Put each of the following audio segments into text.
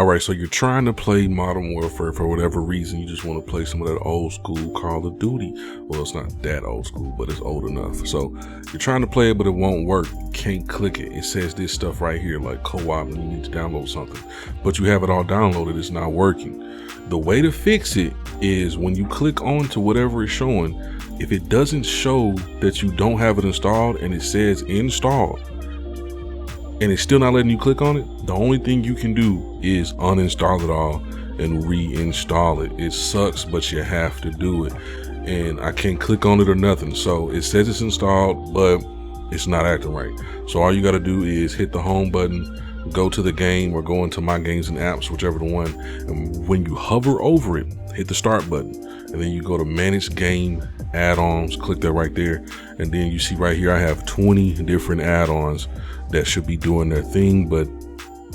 All right, so you're trying to play Modern Warfare for whatever reason. You just want to play some of that old school Call of Duty. Well, it's not that old school, but it's old enough. So you're trying to play it, but it won't work. You can't click it. It says this stuff right here, like co-op, and you need to download something. But you have it all downloaded. It's not working. The way to fix it is when you click on to whatever it's showing, if it doesn't show that you don't have it installed and it says installed, and it's still not letting you click on it, the only thing you can do is uninstall it all and reinstall it. It sucks, but you have to do it. And I can't click on it or nothing. So it says it's installed, but it's not acting right. So all you got to do is hit the home button, go to the game, or go into my games and apps, whichever the one. And when you hover over it, hit the start button, and then you go to manage game add-ons, click that right there. And then you see right here, I have 20 different add-ons that should be doing their thing, but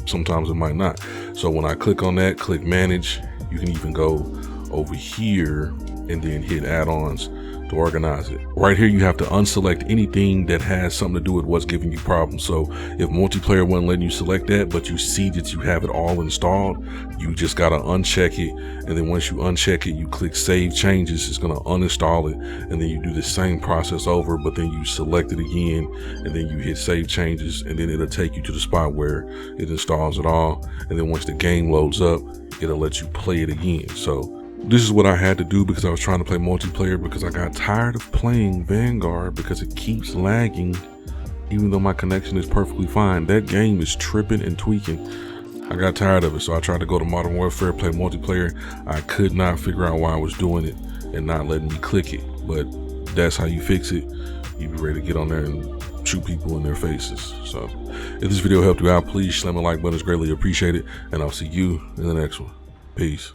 sometimes it might not. So when I click on that, click manage, you can even go over here and then hit add-ons to organize it. Right here, you have to unselect anything that has something to do with what's giving you problems. So if multiplayer wasn't letting you select that, but you see that you have it all installed, you just gotta uncheck it. And then once you uncheck it, you click save changes. It's gonna uninstall it. And then you do the same process over, but then you select it again, and then you hit save changes, and then it'll take you to the spot where it installs it all. And then once the game loads up, it'll let you play it again. So this is what I had to do because I was trying to play multiplayer, because I got tired of playing Vanguard because it keeps lagging even though my connection is perfectly fine. That game is tripping and tweaking. I got tired of it, so I tried to go to Modern Warfare, play multiplayer. I could not figure out why I was doing it and not letting me click it, but that's how you fix it. You be ready to get on there and shoot people in their faces. So if this video helped you out, please slam the like button. It's greatly appreciated, and I'll see you in the next one. Peace.